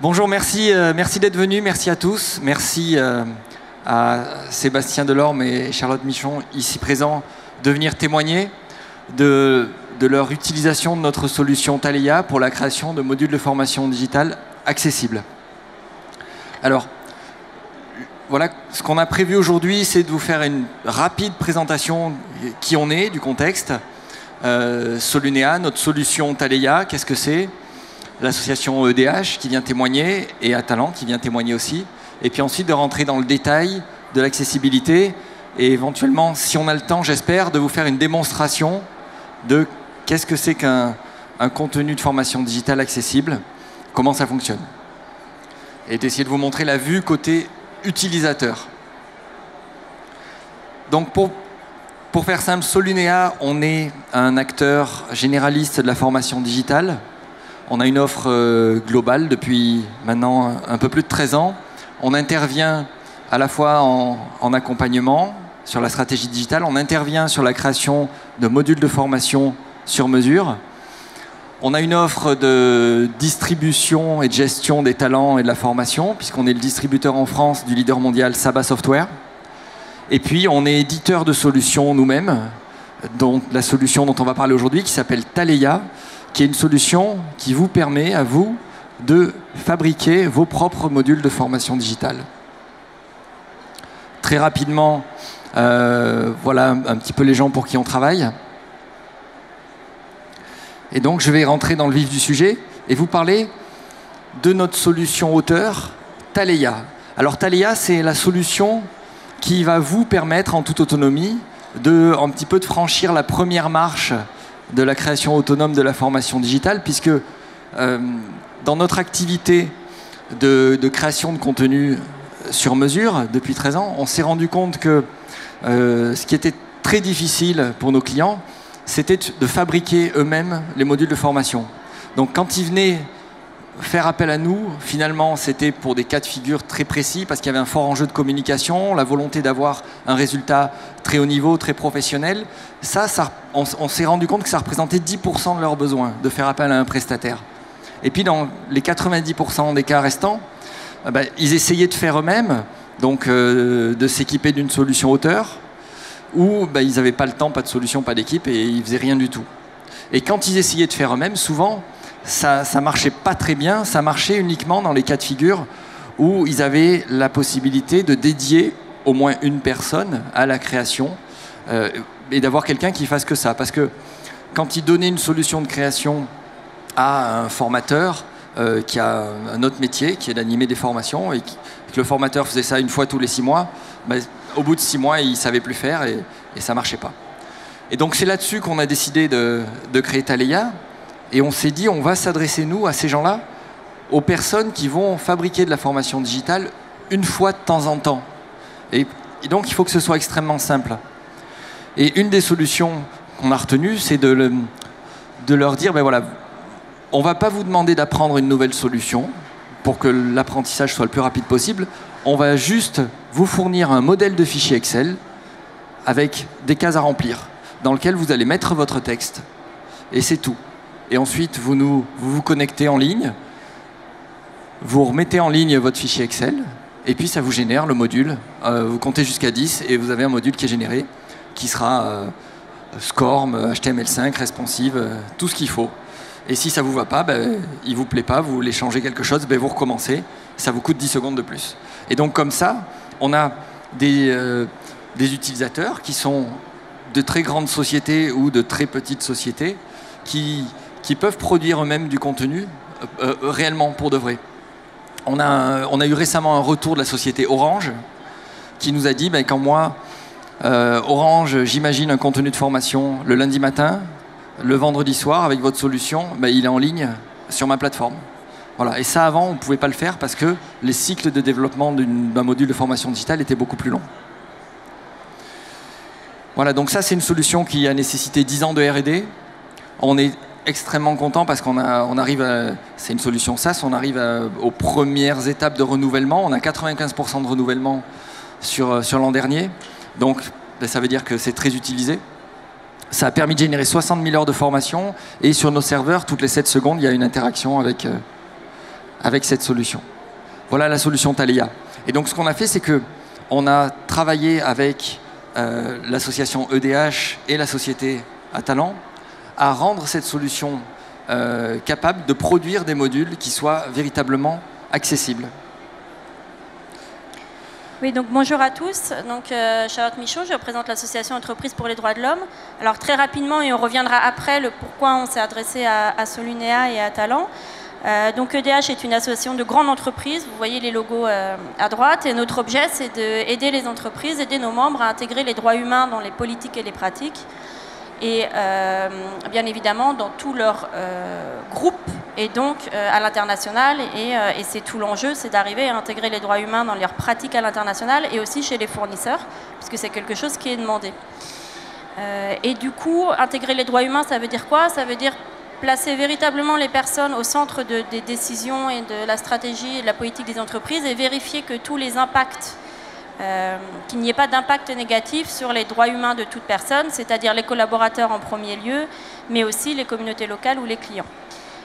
Bonjour, merci d'être venu, merci à tous, merci à Sébastien Delorme et Charlotte Michon, ici présents, de venir témoigner de leur utilisation de notre solution Taleya pour la création de modules de formation digitale accessibles. Alors, voilà, ce qu'on a prévu aujourd'hui, c'est de vous faire une rapide présentation qui on est, du contexte. Solunea, notre solution Taleya, qu'est-ce que c'est? L'association EDH qui vient témoigner et Atalant qui vient témoigner aussi. Et puis ensuite de rentrer dans le détail de l'accessibilité et éventuellement, si on a le temps, j'espère, de vous faire une démonstration de qu'est-ce que c'est qu'un contenu de formation digitale accessible, comment ça fonctionne. Et d'essayer de vous montrer la vue côté utilisateur. Donc pour faire simple, Solunea, on est un acteur généraliste de la formation digitale. On a une offre globale depuis maintenant un peu plus de 13 ans. On intervient à la fois en accompagnement sur la stratégie digitale, on intervient sur la création de modules de formation sur mesure. On a une offre de distribution et de gestion des talents et de la formation, puisqu'on est le distributeur en France du leader mondial Saba Software. Et puis, on est éditeur de solutions nous-mêmes, dont la solution dont on va parler aujourd'hui, qui s'appelle Taleya, qui est une solution qui vous permet, à vous, de fabriquer vos propres modules de formation digitale. Très rapidement, voilà un petit peu les gens pour qui on travaille. Et donc, je vais rentrer dans le vif du sujet et vous parler de notre solution auteur, Taleya. Alors, Taleya, c'est la solution qui va vous permettre, en toute autonomie, un petit peu de franchir la première marche de la création autonome de la formation digitale, puisque dans notre activité de création de contenu sur mesure, depuis 13 ans, on s'est rendu compte que ce qui était très difficile pour nos clients, c'était de fabriquer eux-mêmes les modules de formation. Donc quand ils venaient faire appel à nous, finalement, c'était pour des cas de figure très précis, parce qu'il y avait un fort enjeu de communication, la volonté d'avoir un résultat très haut niveau, très professionnel. On s'est rendu compte que ça représentait 10% de leurs besoins, de faire appel à un prestataire. Et puis dans les 90% des cas restants, ils essayaient de faire eux-mêmes, donc de s'équiper d'une solution auteur, ou ils n'avaient pas le temps, pas de solution, pas d'équipe, et ils faisaient rien du tout. Et quand ils essayaient de faire eux-mêmes, souvent, ça marchait pas très bien, ça marchait uniquement dans les cas de figure où ils avaient la possibilité de dédier au moins une personne à la création et d'avoir quelqu'un qui fasse que ça. Parce que quand ils donnaient une solution de création à un formateur qui a un autre métier, qui est d'animer des formations, et que le formateur faisait ça une fois tous les 6 mois, au bout de 6 mois, il ne savait plus faire et ça ne marchait pas. Et donc c'est là-dessus qu'on a décidé de créer Taleya. Et on s'est dit, on va s'adresser, nous, à ces gens-là, aux personnes qui vont fabriquer de la formation digitale une fois de temps en temps. Et donc, il faut que ce soit extrêmement simple. Et une des solutions qu'on a retenues, c'est de leur dire, voilà, on ne va pas vous demander d'apprendre une nouvelle solution pour que l'apprentissage soit le plus rapide possible. On va juste vous fournir un modèle de fichier Excel avec des cases à remplir, dans lequel vous allez mettre votre texte. Et c'est tout. Et ensuite, vous vous connectez en ligne, vous remettez en ligne votre fichier Excel, et puis ça vous génère le module. Vous comptez jusqu'à 10 et vous avez un module qui est généré, qui sera SCORM, HTML5, responsive, tout ce qu'il faut. Et si ça ne vous va pas, il ne vous plaît pas, vous voulez changer quelque chose, vous recommencez, ça vous coûte 10 secondes de plus. Et donc comme ça, on a des utilisateurs qui sont de très grandes sociétés ou de très petites sociétés qui peuvent produire eux-mêmes du contenu réellement pour de vrai. On a eu récemment un retour de la société Orange qui nous a dit quand moi, Orange, j'imagine un contenu de formation le lundi matin, le vendredi soir avec votre solution, il est en ligne sur ma plateforme. Voilà. Et ça, avant, on ne pouvait pas le faire parce que les cycles de développement d'un module de formation digitale étaient beaucoup plus longs. Voilà, donc ça, c'est une solution qui a nécessité 10 ans de R&D. On est extrêmement content parce qu'on arrive c'est une solution SaaS, on arrive aux premières étapes de renouvellement. On a 95% de renouvellement sur l'an dernier. Donc, ça veut dire que c'est très utilisé. Ça a permis de générer 60 000 heures de formation. Et sur nos serveurs, toutes les 7 secondes, il y a une interaction avec avec cette solution. Voilà la solution Thalia. Et donc ce qu'on a fait, c'est qu'on a travaillé avec l'association EDH et la société Atalan à rendre cette solution capable de produire des modules qui soient véritablement accessibles. Oui, donc bonjour à tous. Donc, Charlotte Michaud, je représente l'association Entreprises pour les droits de l'homme. Alors très rapidement, et on reviendra après, le pourquoi on s'est adressé à Solunéa et à Atalan. Donc EDH est une association de grandes entreprises, vous voyez les logos à droite, et notre objet c'est d'aider les entreprises, aider nos membres à intégrer les droits humains dans les politiques et les pratiques, et bien évidemment dans tout leur groupe, et donc à l'international, et c'est tout l'enjeu, c'est d'arriver à intégrer les droits humains dans leurs pratiques à l'international, et aussi chez les fournisseurs, puisque c'est quelque chose qui est demandé. Et du coup, intégrer les droits humains, ça veut dire quoi? Ça veut dire placer véritablement les personnes au centre des décisions et de la stratégie et de la politique des entreprises et vérifier que tous les impacts, qu'il n'y ait pas d'impact négatif sur les droits humains de toute personne, c'est-à-dire les collaborateurs en premier lieu, mais aussi les communautés locales ou les clients.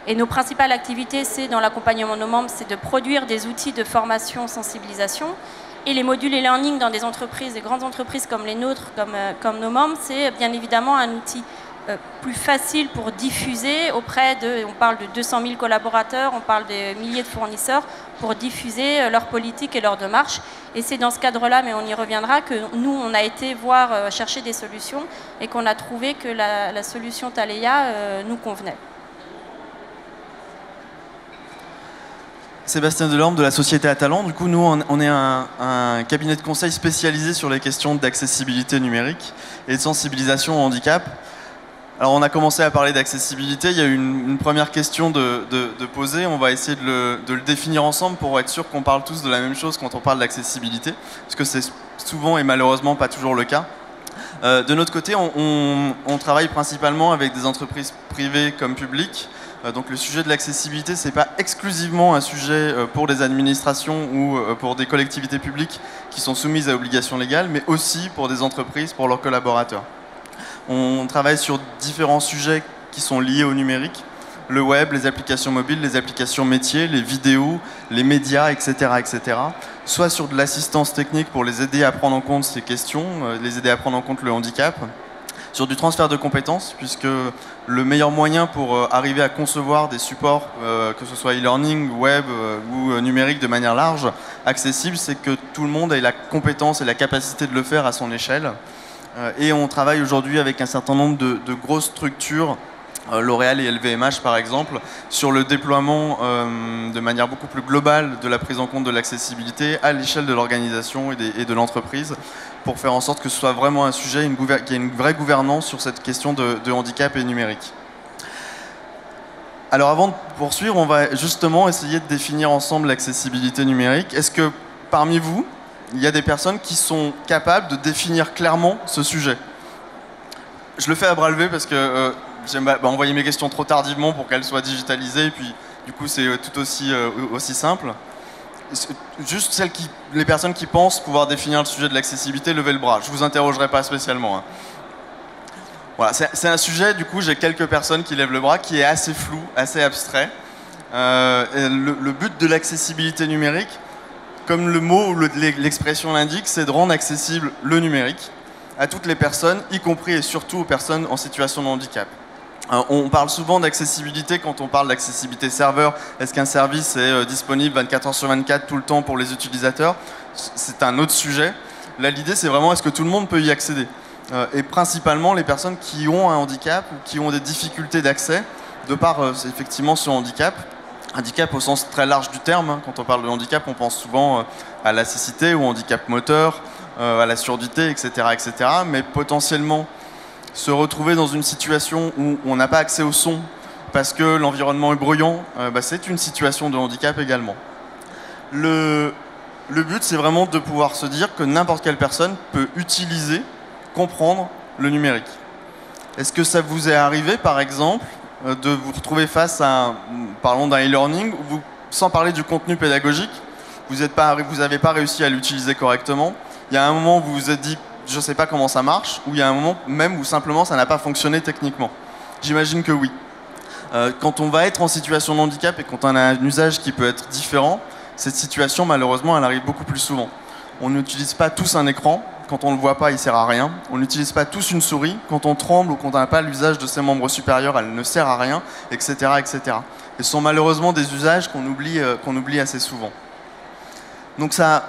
Et nos principales activités, c'est dans l'accompagnement de nos membres, c'est de produire des outils de formation, sensibilisation, et les modules e-learning dans des entreprises, des grandes entreprises comme les nôtres, comme nos membres, c'est bien évidemment un outil plus facile pour diffuser auprès de, on parle de 200 000 collaborateurs, on parle de milliers de fournisseurs, pour diffuser leurs politiques et leurs démarches. Et c'est dans ce cadre-là, mais on y reviendra, que nous, on a été voir, chercher des solutions et qu'on a trouvé que la solution Thalia nous convenait. Sébastien Delorme de la société Atalan. Du coup, nous, on est un cabinet de conseil spécialisé sur les questions d'accessibilité numérique et de sensibilisation au handicap. Alors on a commencé à parler d'accessibilité, il y a eu une première question de poser, on va essayer de le définir ensemble pour être sûr qu'on parle tous de la même chose quand on parle d'accessibilité, parce que c'est souvent et malheureusement pas toujours le cas. De notre côté, on travaille principalement avec des entreprises privées comme publiques, donc le sujet de l'accessibilité, c'est pas exclusivement un sujet pour des administrations ou pour des collectivités publiques qui sont soumises à obligations légales, mais aussi pour des entreprises, pour leurs collaborateurs. On travaille sur différents sujets qui sont liés au numérique, le web, les applications mobiles, les applications métiers, les vidéos, les médias, etc., etc. Soit sur de l'assistance technique pour les aider à prendre en compte ces questions, les aider à prendre en compte le handicap, sur du transfert de compétences, puisque le meilleur moyen pour arriver à concevoir des supports, que ce soit e-learning, web ou numérique de manière large, accessible, c'est que tout le monde ait la compétence et la capacité de le faire à son échelle. Et on travaille aujourd'hui avec un certain nombre de grosses structures, L'Oréal et LVMH par exemple, sur le déploiement de manière beaucoup plus globale de la prise en compte de l'accessibilité à l'échelle de l'organisation et de l'entreprise, pour faire en sorte que ce soit vraiment un sujet, qu'il y ait une vraie gouvernance sur cette question de handicap et numérique. Alors avant de poursuivre, on va justement essayer de définir ensemble l'accessibilité numérique. Est-ce que parmi vous, il y a des personnes qui sont capables de définir clairement ce sujet? Je le fais à bras levés parce que j'aime envoyer mes questions trop tardivement pour qu'elles soient digitalisées, et puis du coup c'est tout aussi simple. Juste les personnes qui pensent pouvoir définir le sujet de l'accessibilité, levez le bras. Je ne vous interrogerai pas spécialement. Hein. Voilà, c'est un sujet, du coup j'ai quelques personnes qui lèvent le bras, qui est assez flou, assez abstrait. Le but de l'accessibilité numérique, comme le mot ou l'expression l'indique, c'est de rendre accessible le numérique à toutes les personnes, y compris et surtout aux personnes en situation de handicap. On parle souvent d'accessibilité quand on parle d'accessibilité serveur. Est-ce qu'un service est disponible 24 heures sur 24 tout le temps pour les utilisateurs? C'est un autre sujet. Là, l'idée, c'est vraiment est-ce que tout le monde peut y accéder? Et principalement les personnes qui ont un handicap ou qui ont des difficultés d'accès, de par effectivement ce handicap. Handicap au sens très large du terme, hein. Quand on parle de handicap, on pense souvent à la cécité ou handicap moteur, à la surdité, etc., etc. Mais potentiellement, se retrouver dans une situation où on n'a pas accès au son parce que l'environnement est bruyant, c'est une situation de handicap également. Le but, c'est vraiment de pouvoir se dire que n'importe quelle personne peut utiliser, comprendre le numérique. Est-ce que ça vous est arrivé, par exemple, de vous retrouver face à, parlons d'un e-learning, où sans parler du contenu pédagogique, vous n'avez pas réussi à l'utiliser correctement? Il y a un moment où vous vous êtes dit, je ne sais pas comment ça marche, ou il y a un moment même où simplement ça n'a pas fonctionné techniquement? J'imagine que oui. Quand on va être en situation de handicap et quand on a un usage qui peut être différent, cette situation, malheureusement, elle arrive beaucoup plus souvent. On n'utilise pas tous un écran. Quand on ne le voit pas, il ne sert à rien. On n'utilise pas tous une souris. Quand on tremble ou quand on n'a pas l'usage de ses membres supérieurs, elle ne sert à rien, etc. etc. Et ce sont malheureusement des usages qu'on oublie assez souvent. Donc ça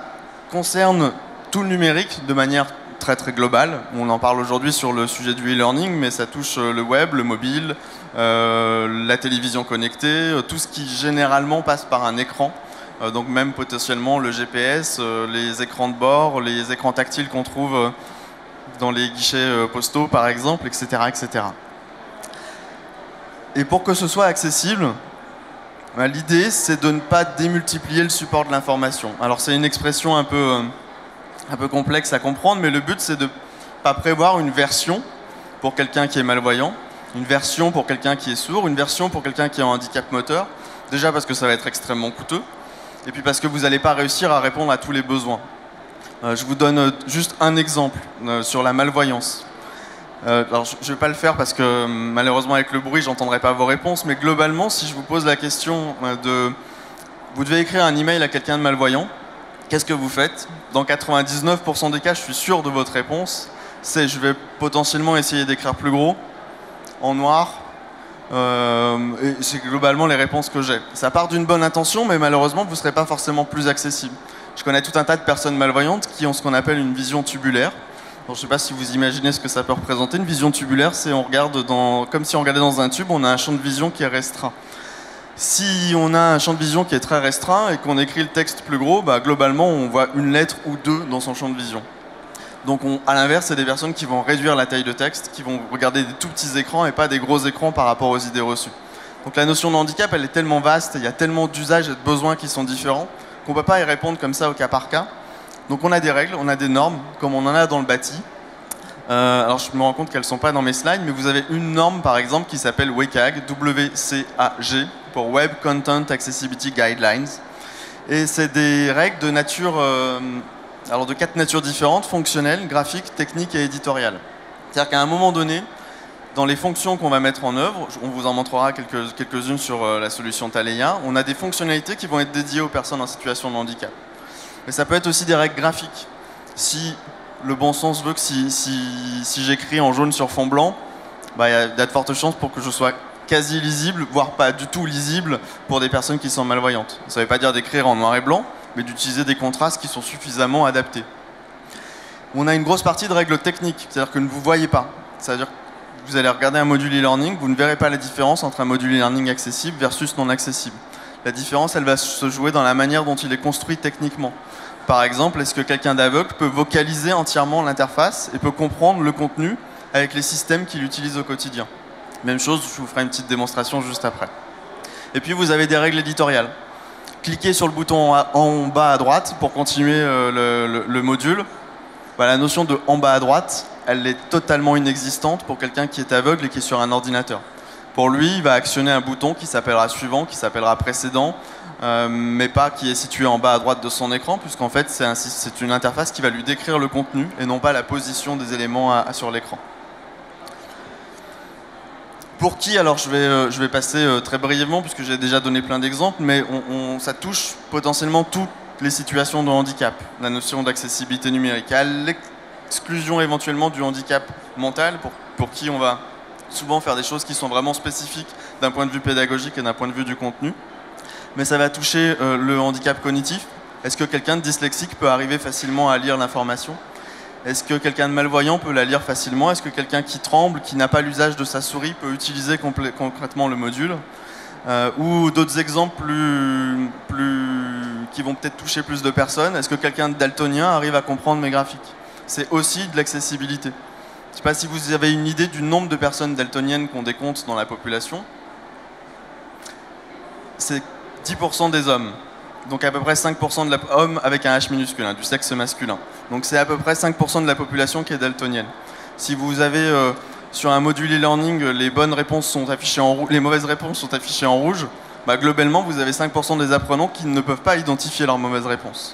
concerne tout le numérique de manière très très globale. On en parle aujourd'hui sur le sujet du e-learning, mais ça touche le web, le mobile, la télévision connectée, tout ce qui généralement passe par un écran. Donc même potentiellement le GPS, les écrans de bord, les écrans tactiles qu'on trouve dans les guichets postaux par exemple, etc., etc. Et pour que ce soit accessible, l'idée c'est de ne pas démultiplier le support de l'information. Alors c'est une expression un peu complexe à comprendre, mais le but c'est de ne pas prévoir une version pour quelqu'un qui est malvoyant, une version pour quelqu'un qui est sourd, une version pour quelqu'un qui a un handicap moteur, déjà parce que ça va être extrêmement coûteux, et puis parce que vous n'allez pas réussir à répondre à tous les besoins. Je vous donne juste un exemple sur la malvoyance. Alors je ne vais pas le faire parce que malheureusement avec le bruit j'entendrai pas vos réponses, mais globalement si je vous pose la question de vous devez écrire un email à quelqu'un de malvoyant, qu'est-ce que vous faites? Dans 99% des cas, je suis sûr de votre réponse, c'est je vais potentiellement essayer d'écrire plus gros, en noir, et c'est globalement les réponses que j'ai. Ça part d'une bonne intention, mais malheureusement, vous ne serez pas forcément plus accessible. Je connais tout un tas de personnes malvoyantes qui ont ce qu'on appelle une vision tubulaire. Alors, je ne sais pas si vous imaginez ce que ça peut représenter. Une vision tubulaire, c'est on regarde comme si on regardait dans un tube, on a un champ de vision qui est restreint. Si on a un champ de vision qui est très restreint et qu'on écrit le texte plus gros, globalement, on voit une lettre ou deux dans son champ de vision. Donc à l'inverse, c'est des personnes qui vont réduire la taille de texte, qui vont regarder des tout petits écrans et pas des gros écrans par rapport aux idées reçues. Donc la notion de handicap, elle est tellement vaste, il y a tellement d'usages et de besoins qui sont différents qu'on ne peut pas y répondre comme ça au cas par cas. Donc on a des règles, on a des normes, comme on en a dans le bâti. Alors je me rends compte qu'elles ne sont pas dans mes slides, mais vous avez une norme par exemple qui s'appelle WCAG, W-C-A-G, pour Web Content Accessibility Guidelines. Et c'est des règles de nature... alors de 4 natures différentes, fonctionnelles, graphiques, techniques et éditoriales. C'est-à-dire qu'à un moment donné, dans les fonctions qu'on va mettre en œuvre, on vous en montrera quelques-unes sur la solution Taleya, on a des fonctionnalités qui vont être dédiées aux personnes en situation de handicap. Mais ça peut être aussi des règles graphiques. Si le bon sens veut que si j'écris en jaune sur fond blanc, il y a de fortes chances pour que je sois quasi lisible, voire pas du tout lisible pour des personnes qui sont malvoyantes. Ça ne veut pas dire d'écrire en noir et blanc, mais d'utiliser des contrastes qui sont suffisamment adaptés. On a une grosse partie de règles techniques, c'est-à-dire que ne vous voyez pas. C'est-à-dire que vous allez regarder un module e-learning, vous ne verrez pas la différence entre un module e-learning accessible versus non accessible. La différence, elle va se jouer dans la manière dont il est construit techniquement. Par exemple, est-ce que quelqu'un d'aveugle peut vocaliser entièrement l'interface et peut comprendre le contenu avec les systèmes qu'il utilise au quotidien? Même chose, je vous ferai une petite démonstration juste après. Et puis vous avez des règles éditoriales. Cliquez sur le bouton en bas à droite pour continuer le module. La notion de en bas à droite, elle est totalement inexistante pour quelqu'un qui est aveugle et qui est sur un ordinateur. Pour lui, il va actionner un bouton qui s'appellera suivant, qui s'appellera précédent, mais pas qui est situé en bas à droite de son écran, puisqu'en fait c'est une interface qui va lui décrire le contenu et non pas la position des éléments sur l'écran. Pour qui, alors je vais passer très brièvement puisque j'ai déjà donné plein d'exemples, mais ça touche potentiellement toutes les situations de handicap, la notion d'accessibilité numérique, à l'exclusion éventuellement du handicap mental, pour qui on va souvent faire des choses qui sont vraiment spécifiques d'un point de vue pédagogique et d'un point de vue du contenu. Mais ça va toucher le handicap cognitif. Est-ce que quelqu'un de dyslexique peut arriver facilement à lire l'information ? Est-ce que quelqu'un de malvoyant peut la lire facilement? Est-ce que quelqu'un qui tremble, qui n'a pas l'usage de sa souris, peut utiliser concrètement le module? Ou d'autres exemples qui vont peut-être toucher plus de personnes. Est-ce que quelqu'un de daltonien arrive à comprendre mes graphiques? C'est aussi de l'accessibilité. Je ne sais pas si vous avez une idée du nombre de personnes daltoniennes qu'on décompte dans la population. C'est 10% des hommes. Donc à peu près 5% de hommes avec un H minuscule, du sexe masculin. Donc c'est à peu près 5% de la population qui est daltonienne. Si vous avez sur un module e-learning les bonnes réponses sont affichées en rouge, les mauvaises réponses sont affichées en rouge, globalement vous avez 5% des apprenants qui ne peuvent pas identifier leurs mauvaises réponses.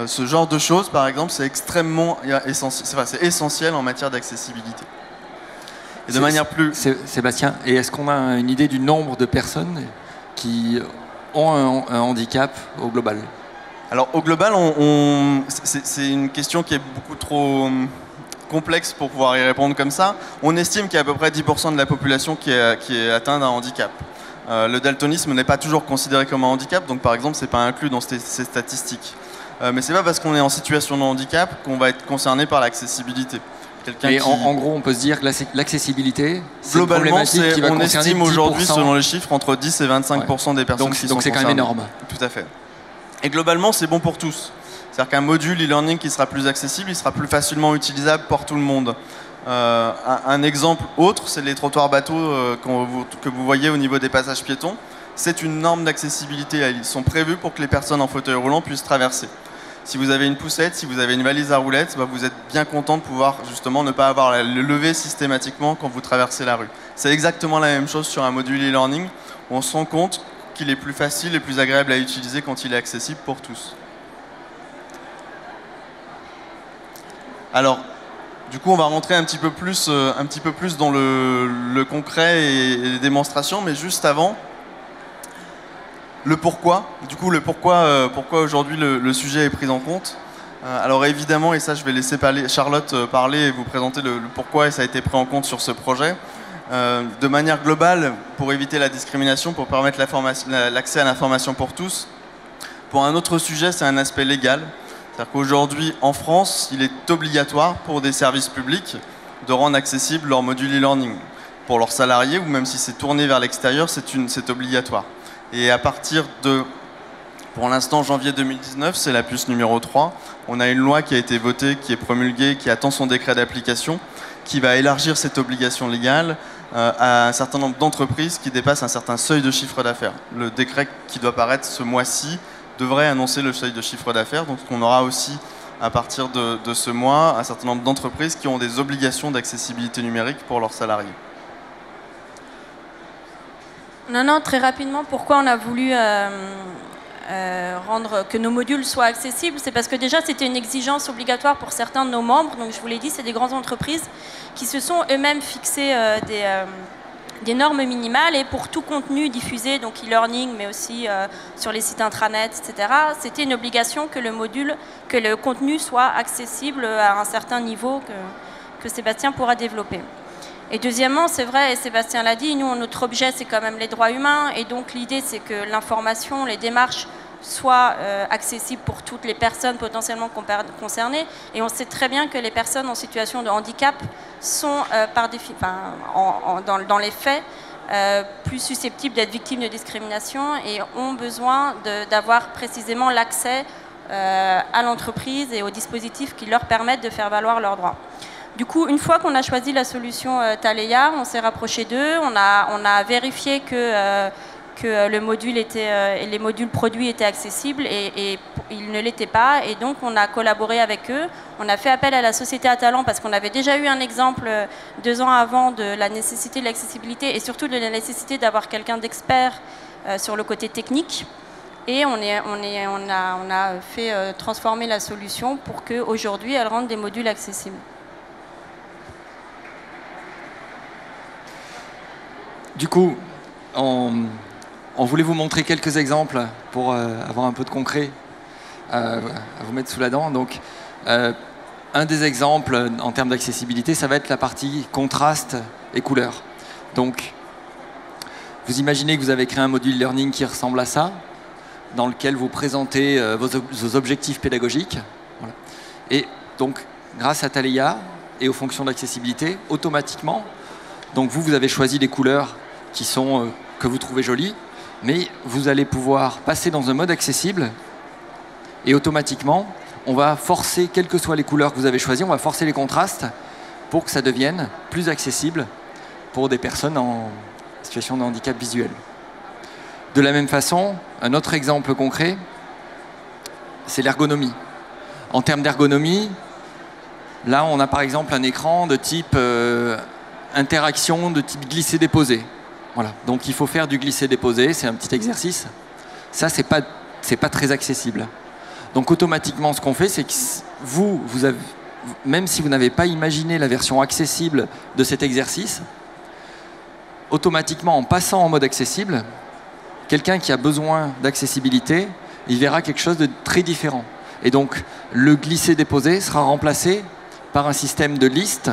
Ce genre de choses, par exemple, c'est extrêmement essentiel, c'est essentiel en matière d'accessibilité. Et de manière plus... Sébastien, et est-ce qu'on a une idée du nombre de personnes qui ont un handicap au global? Alors au global, c'est une question qui est beaucoup trop complexe pour pouvoir y répondre comme ça. On estime qu'il y a à peu près 10% de la population qui est atteinte d'un handicap. Le daltonisme n'est pas toujours considéré comme un handicap, donc par exemple, c'est pas inclus dans ces statistiques. Mais c'est pas parce qu'on est en situation de handicap qu'on va être concerné par l'accessibilité. Et en gros, on peut se dire que l'accessibilité, c'est une globalement, problématique qui va on concerner estime 10%. aujourd'hui, selon les chiffres, entre 10 et 25% des personnes qui sont concernées. Donc c'est quand même énorme. Tout à fait. Et globalement, c'est bon pour tous. C'est-à-dire qu'un module e-learning qui sera plus accessible, il sera plus facilement utilisable pour tout le monde. Un exemple autre, c'est les trottoirs bateaux que vous voyez au niveau des passages piétons. C'est une norme d'accessibilité. Ils sont prévus pour que les personnes en fauteuil roulant puissent traverser. Si vous avez une poussette, si vous avez une valise à roulettes, vous êtes bien content de pouvoir justement ne pas avoir à le lever systématiquement quand vous traversez la rue. C'est exactement la même chose sur un module e-learning. On se rend compte qu'il est plus facile et plus agréable à utiliser quand il est accessible pour tous. Alors, du coup, on va rentrer un petit peu plus dans le concret et les démonstrations, mais juste avant, le pourquoi. Du coup, le pourquoi aujourd'hui le sujet est pris en compte. Alors évidemment, et ça je vais laisser Charlotte parler et vous présenter le pourquoi et ça a été pris en compte sur ce projet. De manière globale, pour éviter la discrimination, pour permettre l'accès à l'information pour tous. Pour un autre sujet, c'est un aspect légal. C'est-à-dire qu'aujourd'hui, en France, il est obligatoire pour des services publics de rendre accessible leur module e-learning. Pour leurs salariés, ou même si c'est tourné vers l'extérieur, c'est obligatoire. Et à partir de, pour l'instant, janvier 2019, c'est la puce numéro 3, on a une loi qui a été votée, qui est promulguée, qui attend son décret d'application, qui va élargir cette obligation légale à un certain nombre d'entreprises qui dépassent un certain seuil de chiffre d'affaires. Le décret qui doit paraître ce mois-ci devrait annoncer le seuil de chiffre d'affaires, donc on aura aussi, à partir de ce mois, un certain nombre d'entreprises qui ont des obligations d'accessibilité numérique pour leurs salariés. Non, très rapidement, pourquoi on a voulu rendre que nos modules soient accessibles, c'est parce que déjà c'était une exigence obligatoire pour certains de nos membres, donc je vous l'ai dit, c'est des grandes entreprises qui se sont eux-mêmes fixés des normes minimales et pour tout contenu diffusé, donc e-learning, mais aussi sur les sites intranet, etc., c'était une obligation que le contenu soit accessible à un certain niveau que Sébastien pourra développer. Et deuxièmement, c'est vrai, et Sébastien l'a dit, nous, notre objet, c'est quand même les droits humains. Et donc, l'idée, c'est que l'information, les démarches soient accessibles pour toutes les personnes potentiellement concernées. Et on sait très bien que les personnes en situation de handicap sont, dans les faits, plus susceptibles d'être victimes de discrimination et ont besoin d'avoir précisément l'accès à l'entreprise et aux dispositifs qui leur permettent de faire valoir leurs droits. Du coup, une fois qu'on a choisi la solution Taleya, on s'est rapproché d'eux, on a vérifié que le module les modules produits étaient accessibles et ils ne l'étaient pas. Et donc, on a collaboré avec eux. On a fait appel à la société Atalant parce qu'on avait déjà eu un exemple 2 ans avant de la nécessité de l'accessibilité et surtout de la nécessité d'avoir quelqu'un d'expert sur le côté technique. Et on a fait transformer la solution pour qu'aujourd'hui, elle rende des modules accessibles. Du coup, on voulait vous montrer quelques exemples pour avoir un peu de concret à vous mettre sous la dent. Donc, un des exemples en termes d'accessibilité, ça va être la partie contraste et couleur. Donc, vous imaginez que vous avez créé un module learning qui ressemble à ça, dans lequel vous présentez vos objectifs pédagogiques. Voilà. Et donc, grâce à Taleya et aux fonctions d'accessibilité, automatiquement, donc vous avez choisi les couleurs qui sont, que vous trouvez jolies, mais vous allez pouvoir passer dans un mode accessible et automatiquement, on va forcer, quelles que soient les couleurs que vous avez choisies, on va forcer les contrastes pour que ça devienne plus accessible pour des personnes en situation de handicap visuel. De la même façon, un autre exemple concret, c'est l'ergonomie. En termes d'ergonomie, là, on a par exemple un écran de type interaction, de type glisser-déposer. Voilà. Donc il faut faire du glisser-déposer, c'est un petit exercice. Ça, c'est pas très accessible. Donc automatiquement, ce qu'on fait, c'est que vous même si vous n'avez pas imaginé la version accessible de cet exercice, automatiquement, en passant en mode accessible, quelqu'un qui a besoin d'accessibilité, il verra quelque chose de très différent. Et donc, le glisser-déposer sera remplacé par un système de liste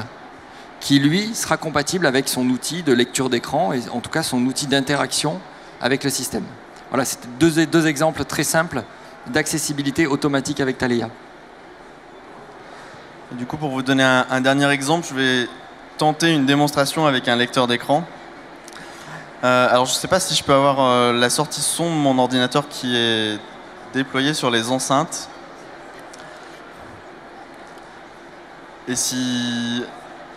qui, lui, sera compatible avec son outil de lecture d'écran, et en tout cas son outil d'interaction avec le système. Voilà, c'était deux exemples très simples d'accessibilité automatique avec Taleya. Du coup, pour vous donner un dernier exemple, je vais tenter une démonstration avec un lecteur d'écran. Alors, je ne sais pas si je peux avoir la sortie son de mon ordinateur qui est déployée sur les enceintes. Et si...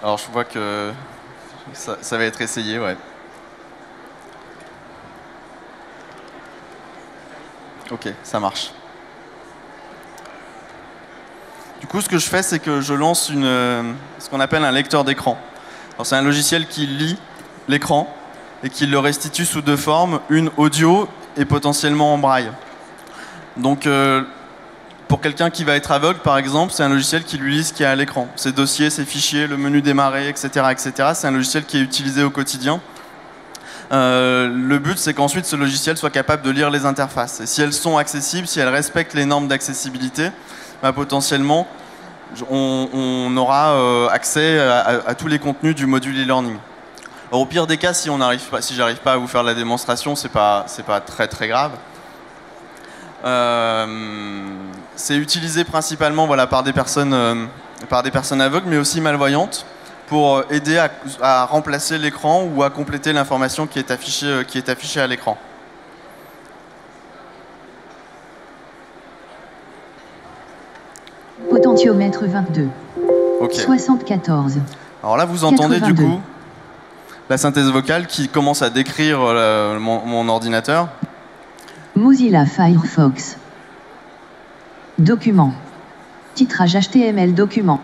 Alors, je vois que ça va être essayé, ouais. Ok, ça marche. Du coup, ce que je fais, c'est que je lance ce qu'on appelle un lecteur d'écran. C'est un logiciel qui lit l'écran et qui le restitue sous deux formes, une audio et potentiellement en braille. Donc, pour quelqu'un qui va être aveugle, par exemple, c'est un logiciel qui lui lit ce qu'il y a à l'écran. Ses dossiers, ses fichiers, le menu démarrer, etc. etc. C'est un logiciel qui est utilisé au quotidien. Le but, c'est qu'ensuite, ce logiciel soit capable de lire les interfaces. Et si elles sont accessibles, si elles respectent les normes d'accessibilité, bah, potentiellement, on aura accès à tous les contenus du module e-learning. Au pire des cas, si j'arrive pas à vous faire la démonstration, c'est pas très très grave. C'est utilisé principalement par des personnes aveugles, mais aussi malvoyantes, pour aider à remplacer l'écran ou à compléter l'information qui est affichée à l'écran. Potentiomètre 22. Ok. 74. Alors là, vous entendez 82. du coup la synthèse vocale qui commence à décrire mon ordinateur. Mozilla Firefox. Document. Titrage HTML document.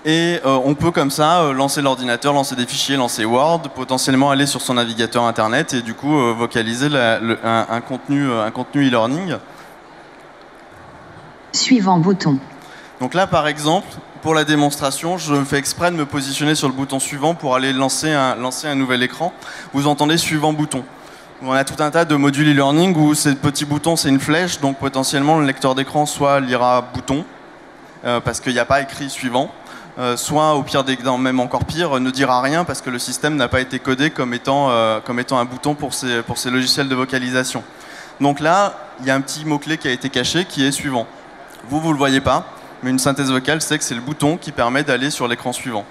Et on peut comme ça lancer l'ordinateur, lancer des fichiers, lancer Word, potentiellement aller sur son navigateur internet et du coup vocaliser un contenu e-learning. Suivant bouton. Donc là, par exemple, pour la démonstration, je fais exprès de me positionner sur le bouton suivant pour aller lancer un nouvel écran. Vous entendez suivant bouton. On a tout un tas de modules e-learning où ce petit bouton, c'est une flèche, donc potentiellement le lecteur d'écran soit lira bouton, parce qu'il n'y a pas écrit suivant, soit au pire des cas, même encore pire, ne dira rien parce que le système n'a pas été codé comme étant un bouton pour ces logiciels de vocalisation. Donc là, il y a un petit mot-clé qui a été caché qui est suivant. Vous ne le voyez pas, mais une synthèse vocale, c'est que c'est le bouton qui permet d'aller sur l'écran suivant.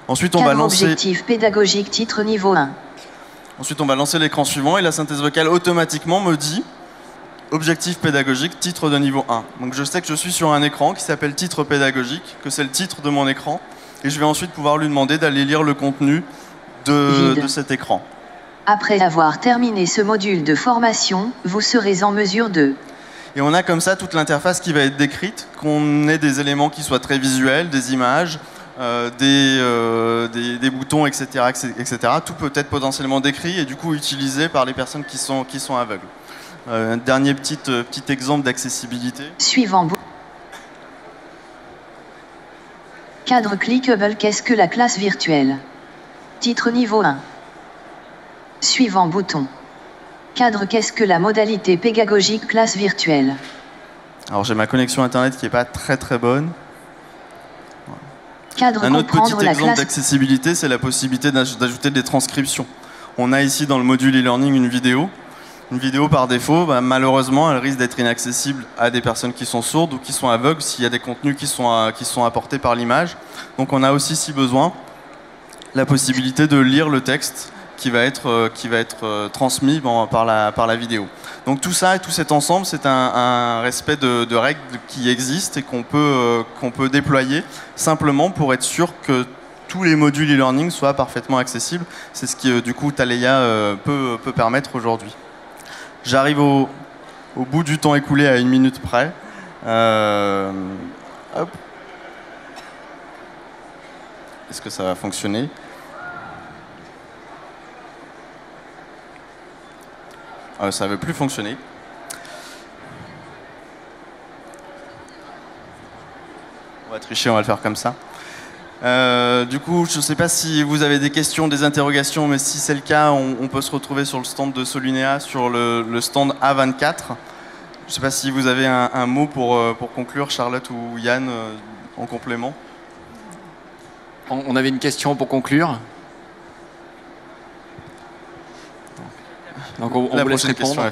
Ensuite, on va lancer... Objectif pédagogique, titre niveau 1. Ensuite, on va lancer l'écran suivant et la synthèse vocale automatiquement me dit objectif pédagogique, titre de niveau 1. Donc je sais que je suis sur un écran qui s'appelle titre pédagogique, que c'est le titre de mon écran, et je vais ensuite pouvoir lui demander d'aller lire le contenu de cet écran. Après avoir terminé ce module de formation, vous serez en mesure de... Et on a comme ça toute l'interface qui va être décrite, qu'on ait des éléments qui soient très visuels, des images, des boutons, etc., etc. Tout peut être potentiellement décrit et du coup utilisé par les personnes qui sont aveugles. Un dernier petit exemple d'accessibilité. Suivant. Cadre clickable. Qu'est-ce que la classe virtuelle? Titre niveau 1. Suivant bouton. Cadre. Qu'est-ce que la modalité pédagogique classe virtuelle? Alors j'ai ma connexion internet qui n'est pas très très bonne. Cadre. Un autre Comprendre petit la exemple classe. d'accessibilité, c'est la possibilité d'ajouter des transcriptions. On a ici dans le module e-learning une vidéo. Une vidéo par défaut, malheureusement, elle risque d'être inaccessible à des personnes qui sont sourdes ou qui sont aveugles s'il y a des contenus qui sont apportés par l'image. Donc on a aussi, si besoin, la possibilité de lire le texte qui va être transmis par la vidéo. Donc tout ça et tout cet ensemble, c'est un respect de règles qui existent et qu'on peut déployer simplement pour être sûr que tous les modules e-learning soient parfaitement accessibles. C'est ce qui, du coup, Taleya peut permettre aujourd'hui. J'arrive au bout du temps écoulé à 1 minute près. Hop. Est-ce que ça va fonctionner? Ça ne veut plus fonctionner. va tricher, on va le faire comme ça. Du coup, je ne sais pas si vous avez des questions, des interrogations, mais si c'est le cas, on peut se retrouver sur le stand de Solunea, sur le stand A24. Je ne sais pas si vous avez un mot pour conclure, Charlotte ou Yann, en complément. On avait une question pour conclure. Donc on vous laisse répondre.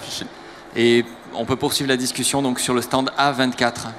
Et on peut poursuivre la discussion donc, sur le stand A24.